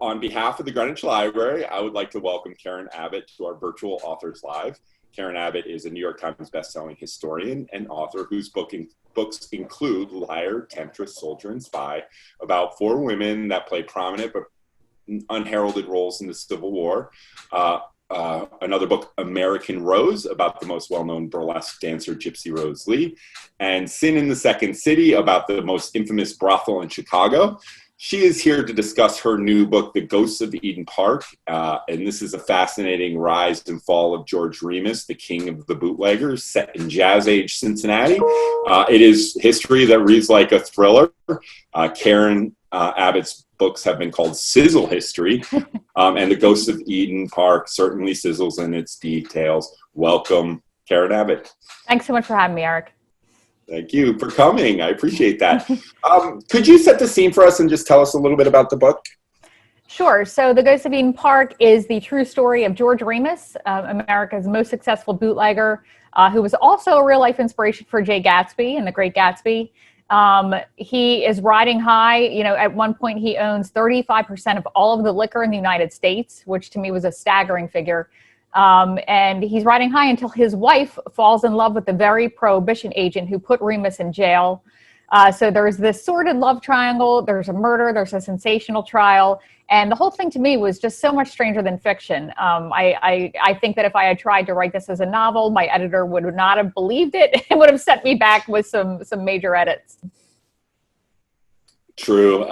On behalf of the Greenwich Library, I would like to welcome Karen Abbott to our virtual Authors Live. Karen Abbott is a New York Times bestselling historian and author whose books include Liar, Temptress, Soldier, and Spy, about 4 women that play prominent but unheralded roles in the Civil War. Another book, American Rose, about the most well-known burlesque dancer Gypsy Rose Lee, and Sin in the Second City, about the most infamous brothel in Chicago. She is here to discuss her new book, The Ghosts of Eden Park, and this is a fascinating rise and fall of George Remus, the king of the bootleggers, set in jazz-age Cincinnati. It is history that reads like a thriller. Karen Abbott's books have been called sizzle history, and The Ghosts of Eden Park certainly sizzles in its details. Welcome, Karen Abbott. Thanks so much for having me, Eric. Thank you for coming. I appreciate that. Could you set the scene for us and just tell us a little bit about the book? Sure. So The Ghost of Eden Park is the true story of George Remus, America's most successful bootlegger, who was also a real-life inspiration for Jay Gatsby and The Great Gatsby. He is riding high. At one point he owns 35% of all of the liquor in the United States, which to me was a staggering figure. And he's riding high until his wife falls in love with the very prohibition agent who put Remus in jail. So there's this sordid love triangle, there's a murder, there's a sensational trial, and the whole thing to me was just so much stranger than fiction. I think that if I had tried to write this as a novel, my editor would not have believed it and would have sent me back with some major edits. True.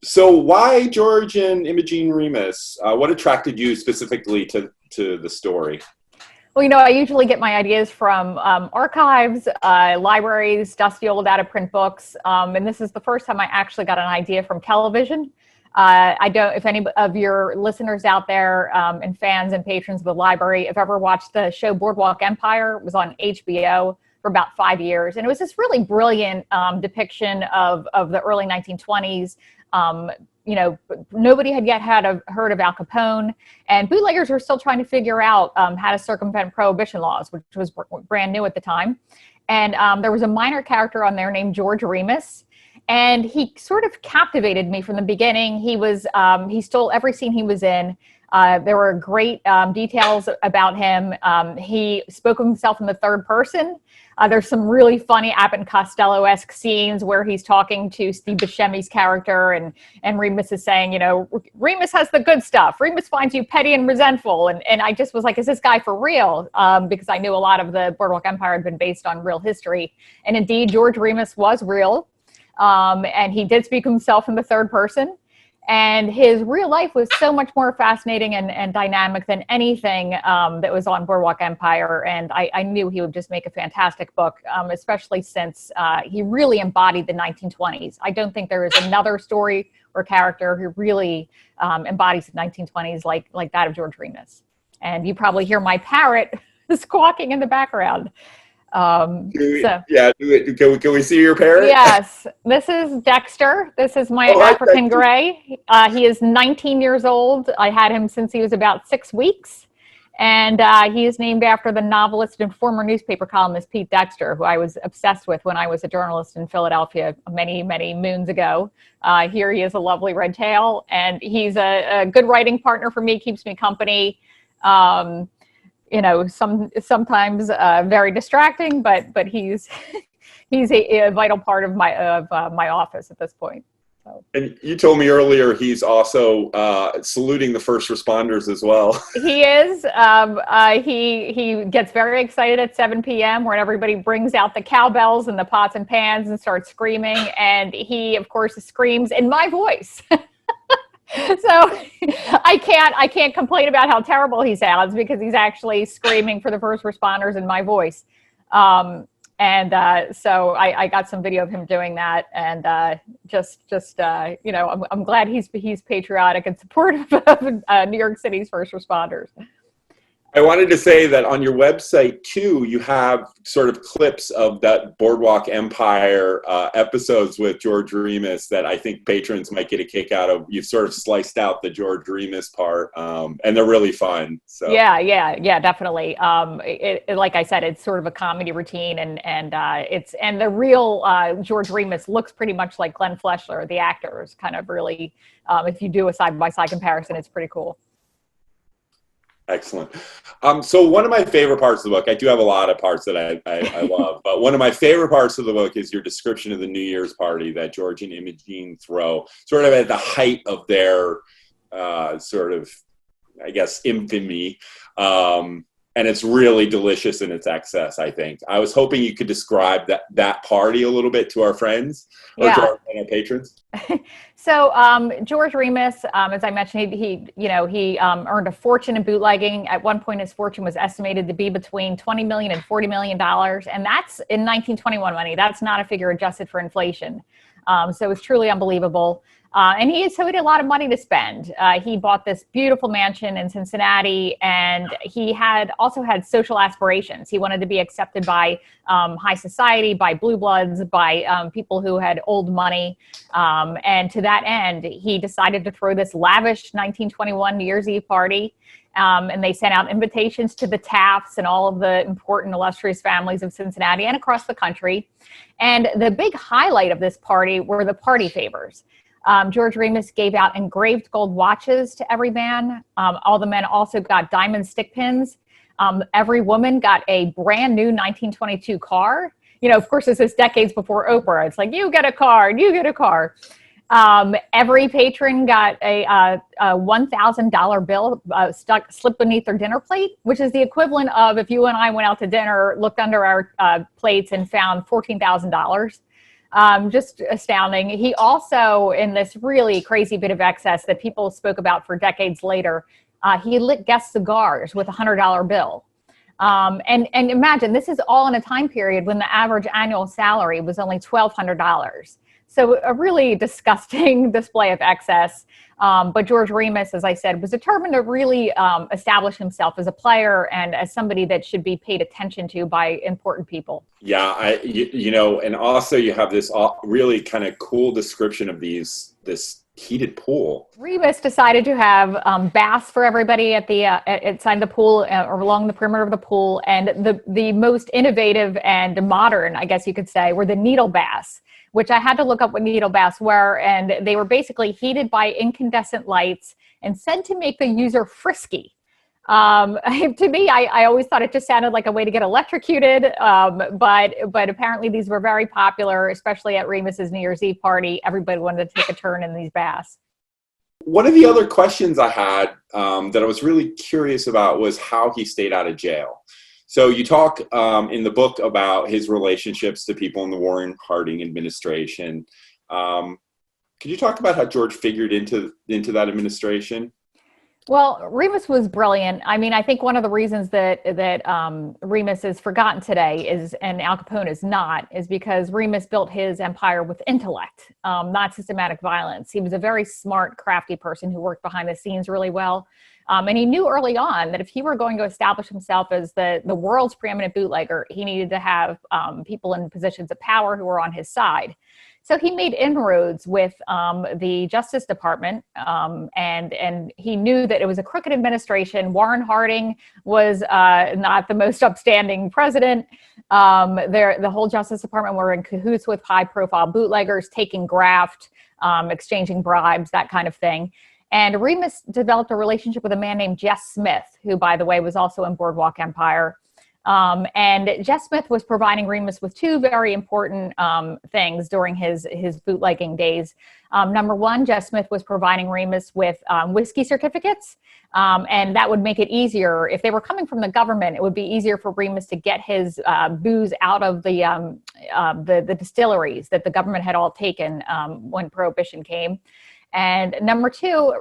So why George and Imogene Remus? What attracted you specifically to the story? Well, I usually get my ideas from archives, libraries, dusty old out-of-print books, and this is the first time I actually got an idea from television. If any of your listeners out there and fans and patrons of the library have ever watched the show Boardwalk Empire, it was on HBO for about 5 years, and it was this really brilliant depiction of the early 1920s. Nobody had yet heard of Al Capone, and bootleggers were still trying to figure out how to circumvent prohibition laws, which was brand new at the time. And there was a minor character on there named George Remus, and he sort of captivated me from the beginning. He stole every scene he was in. There were great details about him. He spoke of himself in the third person. There's some really funny Abbott and Costello-esque scenes where he's talking to Steve Buscemi's character, and Remus is saying, Remus has the good stuff. Remus finds you petty and resentful. And I just was like, is this guy for real? Because I knew a lot of the Boardwalk Empire had been based on real history. And indeed, George Remus was real. And he did speak of himself in the third person. And his real life was so much more fascinating and dynamic than anything that was on Boardwalk Empire. And I knew he would just make a fantastic book, especially since he really embodied the 1920s. I don't think there is another story or character who really embodies the 1920s like that of George Remus. And you probably hear my parrot squawking in the background. Can we see your parrot? Yes, this is Dexter. This is my African gray. He is 19 years old. I had him since he was about 6 weeks. And he is named after the novelist and former newspaper columnist Pete Dexter, who I was obsessed with when I was a journalist in Philadelphia many, many moons ago. Here he is, a lovely red tail, and he's a good writing partner for me, keeps me company. Sometimes very distracting, but he's a vital part of my office at this point. So. And you told me earlier he's also saluting the first responders as well. He is. He gets very excited at 7 p.m. when everybody brings out the cowbells and the pots and pans and starts screaming, and he, of course, screams in my voice. So I can't complain about how terrible he sounds because he's actually screaming for the first responders in my voice. So I got some video of him doing that, and I'm glad he's patriotic and supportive of New York City's first responders. I wanted to say that on your website too, you have sort of clips of that Boardwalk Empire episodes with George Remus that I think patrons might get a kick out of. You've sort of sliced out the George Remus part, and they're really fun. So yeah, definitely. Like I said, it's sort of a comedy routine, and the real George Remus looks pretty much like Glenn Fleshler, the actor. Is kind of really, if you do a side by side comparison, it's pretty cool. Excellent. So one of my favorite parts of the book, I do have a lot of parts that I love, but one of my favorite parts of the book is your description of the New Year's party that George and Imogene throw, sort of at the height of their sort of, I guess, infamy. And it's really delicious in its excess, I think. I was hoping you could describe that party a little bit to our friends or to our patrons. So George Remus, as I mentioned, he earned a fortune in bootlegging. At one point, his fortune was estimated to be between $20 million and $40 million. And that's in 1921 money. That's not a figure adjusted for inflation. So it's truly unbelievable. And he had a lot of money to spend. He bought this beautiful mansion in Cincinnati, and he also had social aspirations. He wanted to be accepted by high society, by blue bloods, by people who had old money. And to that end, he decided to throw this lavish 1921 New Year's Eve party. And they sent out invitations to the Tafts and all of the important, illustrious families of Cincinnati and across the country. And the big highlight of this party were the party favors. George Remus gave out engraved gold watches to every man. All the men also got diamond stick pins. Every woman got a brand new 1922 car. Of course, this is decades before Oprah. It's like, you get a car, and you get a car. Every patron got a $1,000 bill slipped beneath their dinner plate, which is the equivalent of if you and I went out to dinner, looked under our plates, and found $14,000. Just astounding. He also, in this really crazy bit of excess that people spoke about for decades later, he lit guest cigars with a $100 bill. And imagine, this is all in a time period when the average annual salary was only $1,200. So a really disgusting display of excess. But George Remus, as I said, was determined to really establish himself as a player and as somebody that should be paid attention to by important people. Yeah, and also you have this really kind of cool description of this heated pool. Remus decided to have baths for everybody at the inside the pool or along the perimeter of the pool, and the most innovative and modern, I guess you could say, were the needle baths, which I had to look up what needle baths were, and they were basically heated by incandescent lights and said to make the user frisky. To me, I always thought it just sounded like a way to get electrocuted, but apparently these were very popular, especially at Remus's New Year's Eve party. Everybody wanted to take a turn in these baths. One of the other questions I had that I was really curious about was how he stayed out of jail. So you talk in the book about his relationships to people in the Warren Harding administration. Could you talk about how George figured into that administration? Well, Remus was brilliant. I mean, I think one of the reasons that Remus is forgotten today and Al Capone is not, is because Remus built his empire with intellect, not systematic violence. He was a very smart, crafty person who worked behind the scenes really well. And he knew early on that if he were going to establish himself as the world's preeminent bootlegger, he needed to have people in positions of power who were on his side. So he made inroads with the Justice Department, and he knew that it was a crooked administration. Warren Harding was not the most upstanding president. The whole Justice Department were in cahoots with high-profile bootleggers, taking graft, exchanging bribes, that kind of thing. And Remus developed a relationship with a man named Jess Smith, who, by the way, was also in Boardwalk Empire. And Jess Smith was providing Remus with two very important things during his bootlegging days. Number one, Jess Smith was providing Remus with whiskey certificates, and that would make it easier. If they were coming from the government, it would be easier for Remus to get his booze out of the distilleries that the government had all taken when Prohibition came. And number two,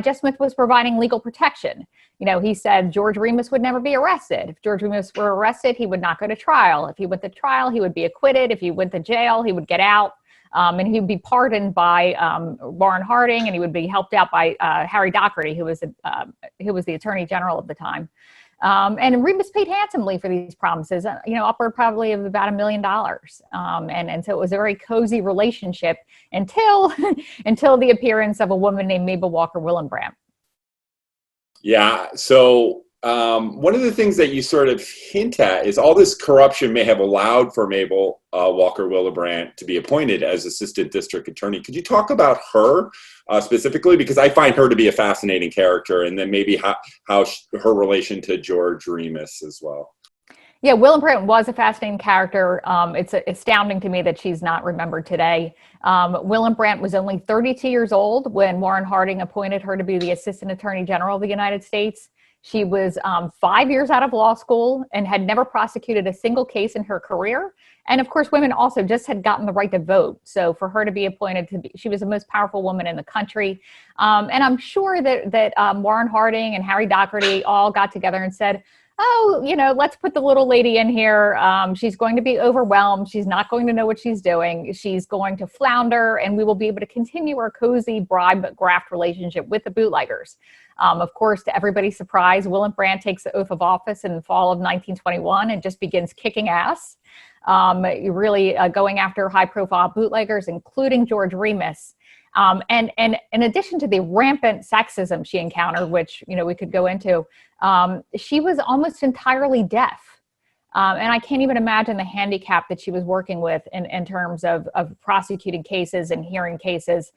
Jess Smith was providing legal protection. You know, he said George Remus would never be arrested. If George Remus were arrested, he would not go to trial. If he went to trial, he would be acquitted. If he went to jail, he would get out. And he would be pardoned by Warren Harding, and he would be helped out by Harry Doherty, who was the Attorney General at the time. And Remus paid handsomely for these promises, upward probably of about $1 million. And so it was a very cozy relationship until until the appearance of a woman named Mabel Walker Brandt. Yeah. So one of the things that you sort of hint at is all this corruption may have allowed for Mabel Walker Brandt to be appointed as assistant district attorney. Could you talk about her specifically? Because I find her to be a fascinating character, and then maybe how her relation to George Remus as well. Yeah, Brandt was a fascinating character. It's astounding to me that she's not remembered today. Brandt was only 32 years old when Warren Harding appointed her to be the Assistant Attorney General of the United States. She was 5 years out of law school and had never prosecuted a single case in her career. And of course, women also just had gotten the right to vote. So for her to be appointed she was the most powerful woman in the country. And I'm sure that Warren Harding and Harry Doherty all got together and said, oh, let's put the little lady in here. She's going to be overwhelmed. She's not going to know what she's doing. She's going to flounder, and we will be able to continue our cozy bribe-graft relationship with the bootleggers. Of course, to everybody's surprise, Brandt takes the oath of office in the fall of 1921 and just begins kicking ass, really going after high-profile bootleggers, including George Remus. And in addition to the rampant sexism she encountered, which, we could go into, she was almost entirely deaf. And I can't even imagine the handicap that she was working with in terms of prosecuting cases and hearing cases.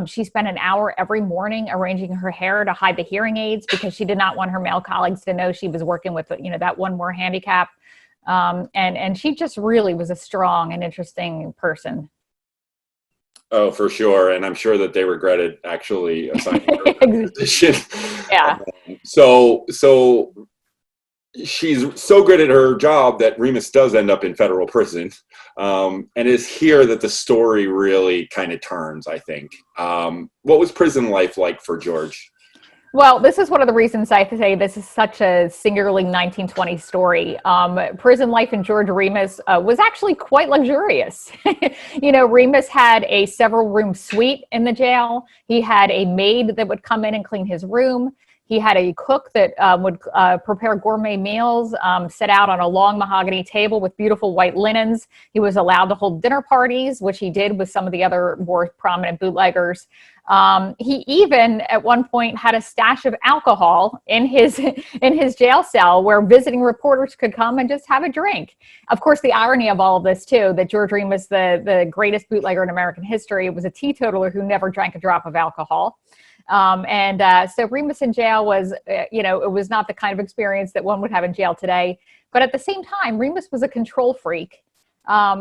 She spent an hour every morning arranging her hair to hide the hearing aids because she did not want her male colleagues to know she was working with, that one more handicap. And she just really was a strong and interesting person. Oh, for sure. And I'm sure that they regretted actually assigning her that position. Yeah. So she's so good at her job that Remus does end up in federal prison. And it's here that the story really kind of turns, I think. What was prison life like for George? Well, this is one of the reasons I say this is such a singularly 1920s story. Prison life in George Remus was actually quite luxurious. Remus had a several-room suite in the jail. He had a maid that would come in and clean his room. He had a cook that would prepare gourmet meals, set out on a long mahogany table with beautiful white linens. He was allowed to hold dinner parties, which he did with some of the other more prominent bootleggers. He even, at one point, had a stash of alcohol in his jail cell where visiting reporters could come and just have a drink. Of course, the irony of all of this, too, that George Remus, the greatest bootlegger in American history, was a teetotaler who never drank a drop of alcohol. So Remus in jail was, it was not the kind of experience that one would have in jail today. But at the same time, Remus was a control freak.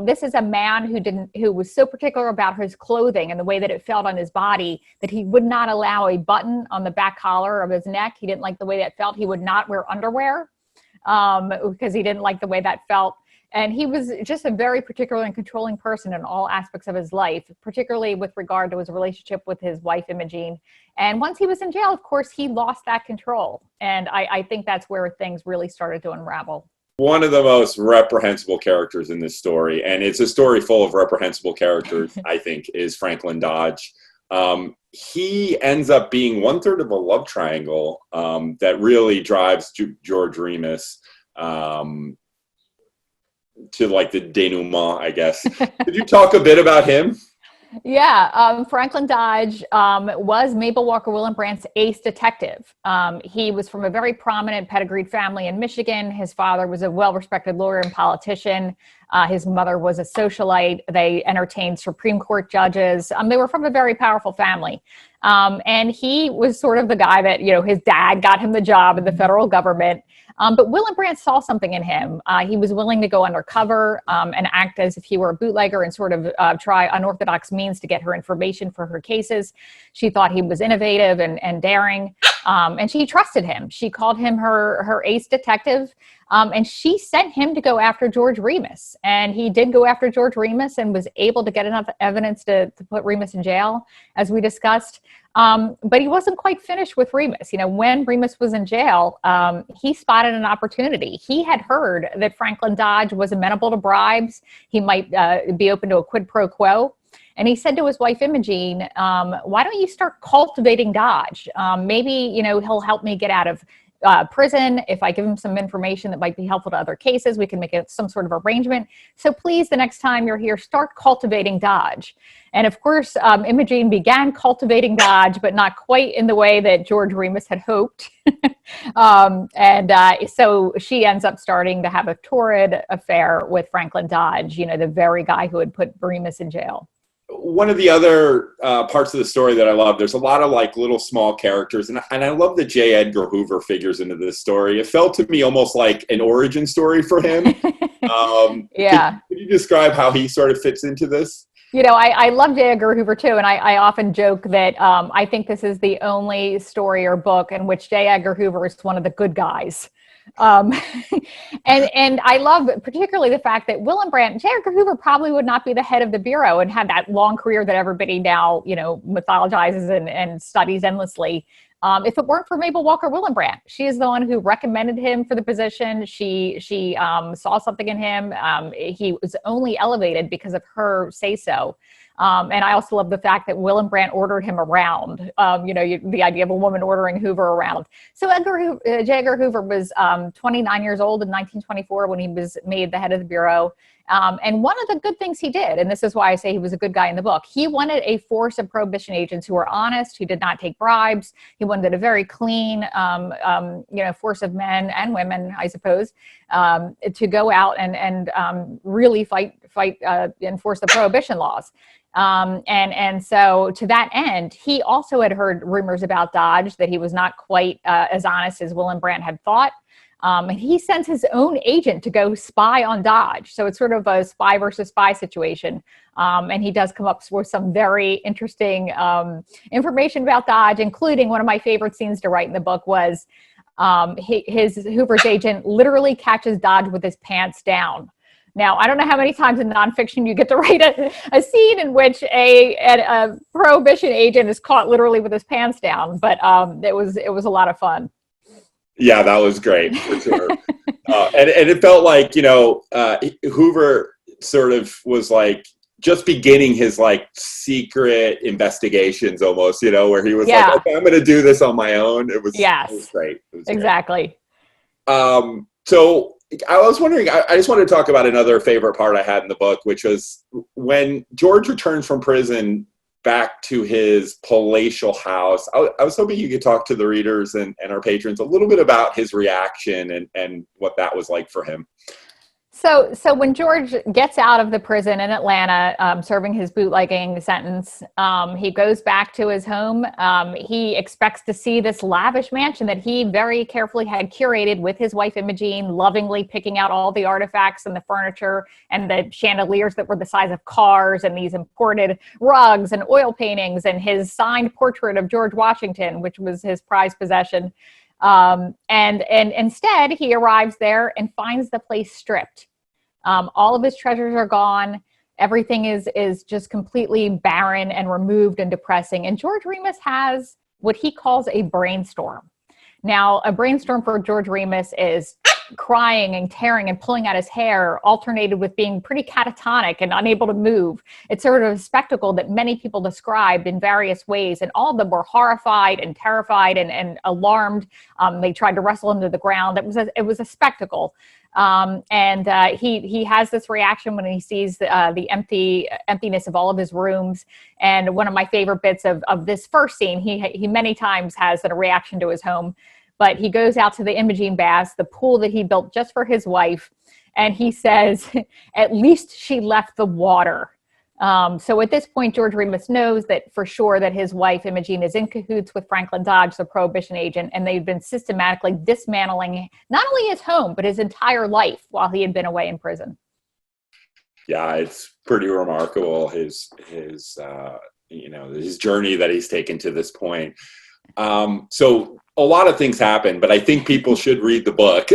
This is a man who was so particular about his clothing and the way that it felt on his body that he would not allow a button on the back collar of his neck. He didn't like the way that felt. He would not wear underwear because he didn't like the way that felt. And he was just a very particular and controlling person in all aspects of his life, particularly with regard to his relationship with his wife, Imogene. And once he was in jail, of course, he lost that control. And I think that's where things really started to unravel. One of the most reprehensible characters in this story, and it's a story full of reprehensible characters, I think, is Franklin Dodge. He ends up being 1/3 of a love triangle that really drives George Remus to like the denouement, I guess. Could you talk a bit about him? Yeah, Franklin Dodge was Mabel Walker Brandt's ace detective. He was from a very prominent pedigreed family in Michigan. His father was a well-respected lawyer and politician. His mother was a socialite. They entertained Supreme Court judges. They were from a very powerful family. And he was sort of the guy that, his dad got him the job in the federal government. But Brandt saw something in him. He was willing to go undercover and act as if he were a bootlegger and sort of try unorthodox means to get her information for her cases. She thought he was innovative and daring, and she trusted him. She called him her ace detective, and she sent him to go after George Remus. And he did go after George Remus and was able to get enough evidence to put Remus in jail, as we discussed. But he wasn't quite finished with Remus. When Remus was in jail, he spotted an opportunity. He had heard that Franklin Dodge was amenable to bribes. He might be open to a quid pro quo. And he said to his wife, Imogene, why don't you start cultivating Dodge? Maybe, he'll help me get out of prison. If I give him some information that might be helpful to other cases, we can make some sort of arrangement. So please, the next time you're here, start cultivating Dodge. And of course, Imogene began cultivating Dodge, but not quite in the way that George Remus had hoped. So she ends up starting to have a torrid affair with Franklin Dodge, the very guy who had put Remus in jail. One of the other parts of the story that I love, there's a lot of like little small characters, and I love that J. Edgar Hoover figures into this story. It felt to me almost like an origin story for him. Yeah. Could you describe how he sort of fits into this? I love J. Edgar Hoover too, and I often joke that I think this is the only story or book in which J. Edgar Hoover is one of the good guys. And I love particularly the fact that Will and Brandt, J. Edgar Hoover probably would not be the head of the Bureau and had that long career that everybody now, mythologizes and studies endlessly. If it weren't for Mabel Walker Willenbrandt. She is the one who recommended him for the position. She saw something in him. He was only elevated because of her say-so. And I also love the fact that Willenbrandt ordered him around, the idea of a woman ordering Hoover around. So J. Edgar Hoover was 29 years old in 1924 when he was made the head of the Bureau. And one of the good things he did, and this is why I say he was a good guy in the book, he wanted a force of prohibition agents who were honest, who did not take bribes. He wanted a very clean, force of men and women, I suppose, to go out and really fight, enforce the prohibition laws. And so to that end, he also had heard rumors about Dodge, that he was not quite as honest as Willenbrandt had thought. And he sends his own agent to go spy on Dodge. So it's sort of a spy versus spy situation. And he does come up with some very interesting information about Dodge, including one of my favorite scenes to write in the book was Hoover's agent literally catches Dodge with his pants down. Now, I don't know how many times in nonfiction you get to write a scene in which a prohibition agent is caught literally with his pants down, but it was a lot of fun. Yeah, that was great for sure. And it felt like, Hoover sort of was like just beginning his like secret investigations almost, where he was like, okay, I'm going to do this on my own. It was great. It was exactly. Great. So I was wondering, I just wanted to talk about another favorite part I had in the book, which was when George returns from prison back to his palatial house. I was hoping you could talk to the readers and our patrons a little bit about his reaction and what that was like for him. So when George gets out of the prison in Atlanta, serving his bootlegging sentence, he goes back to his home. He expects to see this lavish mansion that he very carefully had curated with his wife Imogene, lovingly picking out all the artifacts and the furniture and the chandeliers that were the size of cars and these imported rugs and oil paintings and his signed portrait of George Washington, which was his prized possession. And instead, he arrives there and finds the place stripped. All of his treasures are gone. Everything is just completely barren and removed and depressing. And George Remus has what he calls a brainstorm. Now, a brainstorm for George Remus is crying and tearing and pulling out his hair, alternated with being pretty catatonic and unable to move. It's sort of a spectacle that many people described in various ways, and all of them were horrified and terrified and alarmed. They tried to wrestle him to the ground. It was a spectacle. He has this reaction when he sees the emptiness of all of his rooms. And one of my favorite bits of this first scene, he many times has a reaction to his home, but he goes out to the Imogene baths, the pool that he built just for his wife. And he says, at least she left the water. So at this point, George Remus knows that for sure that his wife, Imogene, is in cahoots with Franklin Dodge, the prohibition agent, and they've been systematically dismantling not only his home, but his entire life while he had been away in prison. Yeah, it's pretty remarkable, his journey that he's taken to this point. So a lot of things happen, but I think people should read the book.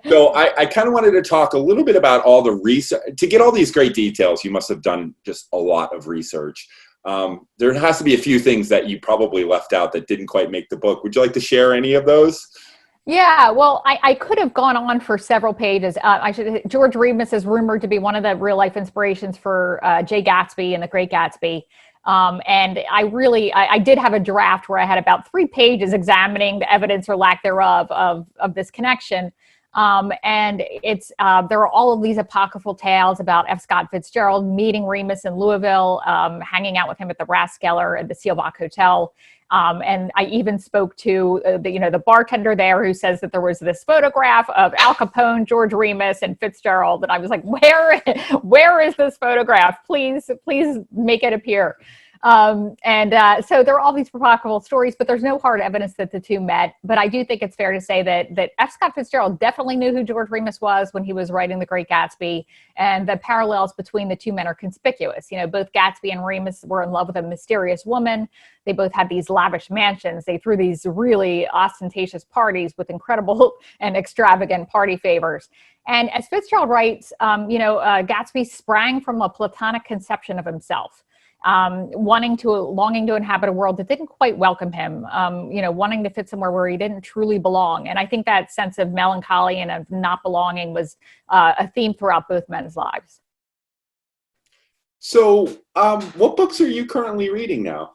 So I kind of wanted to talk a little bit about all the research. To get all these great details, you must have done just a lot of research. There has to be a few things that you probably left out that didn't quite make the book. Would you like to share any of those? Yeah, well, I could have gone on for several pages. George Remus is rumored to be one of the real life inspirations for Jay Gatsby and The Great Gatsby. And I did have a draft where I had about 3 pages examining the evidence or lack thereof of this connection. And there are all of these apocryphal tales about F. Scott Fitzgerald meeting Remus in Louisville, hanging out with him at the Rathskeller at the Seelbach Hotel. And I even spoke to the bartender there, who says that there was this photograph of Al Capone, George Remus, and Fitzgerald. And I was like, where is this photograph? Please make it appear. So there are all these apocryphal stories, but there's no hard evidence that the two met. But I do think it's fair to say that F. Scott Fitzgerald definitely knew who George Remus was when he was writing The Great Gatsby, and the parallels between the two men are conspicuous. Both Gatsby and Remus were in love with a mysterious woman. They both had these lavish mansions. They threw these really ostentatious parties with incredible and extravagant party favors. And as Fitzgerald writes, Gatsby sprang from a platonic conception of himself. Longing to inhabit a world that didn't quite welcome him, wanting to fit somewhere where he didn't truly belong. And I think that sense of melancholy and of not belonging was a theme throughout both men's lives. So what books are you currently reading now?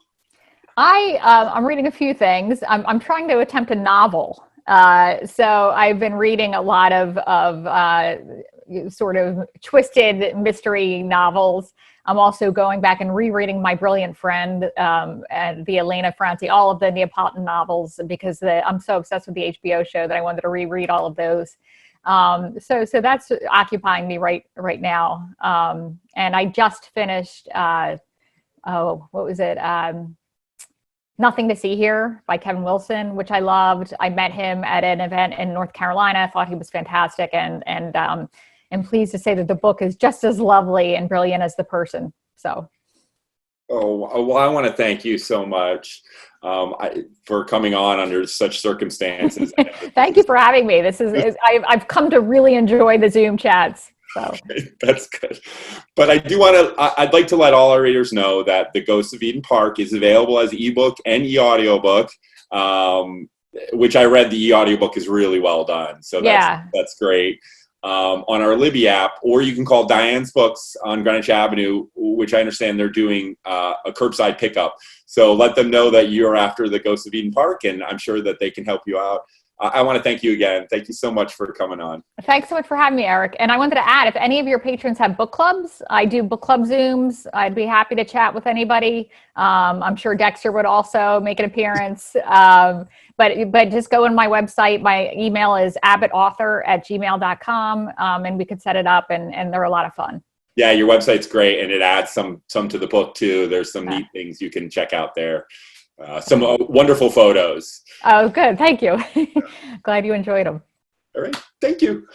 I'm reading a few things. I'm trying to attempt a novel. So I've been reading a lot of sort of twisted mystery novels. I'm also going back and rereading My Brilliant Friend and the Elena Ferrante, all of the Neapolitan novels, because I'm so obsessed with the HBO show that I wanted to reread all of those. So that's occupying me right now. And I just finished, what was it? Nothing to See Here by Kevin Wilson, which I loved. I met him at an event in North Carolina. I thought he was fantastic, and I'm pleased to say that the book is just as lovely and brilliant as the person. So. Oh, well, I want to thank you so much for coming on under such circumstances. Thank you for having me. I've come to really enjoy the Zoom chats. So. Okay, that's good. But I'd like to let all our readers know that The Ghosts of Eden Park is available as ebook and e-audiobook, which I read. The e-audiobook is really well done. So that's great. On our Libby app, or you can call Diane's Books on Greenwich Avenue, which I understand they're doing a curbside pickup. So let them know that you're after The Ghosts of Eden Park, and I'm sure that they can help you out. I want to thank you again. Thank you so much for coming on. Thanks so much for having me, Eric. And I wanted to add, if any of your patrons have book clubs, I do book club Zooms. I'd be happy to chat with anybody. I'm sure Dexter would also make an appearance. But just go on my website. My email is abbottauthor@gmail.com, and we could set it up, and they're a lot of fun. Yeah, your website's great, and it adds some to the book too. There's some neat things you can check out there. Some wonderful photos. Oh, good. Thank you. Glad you enjoyed them. All right. Thank you.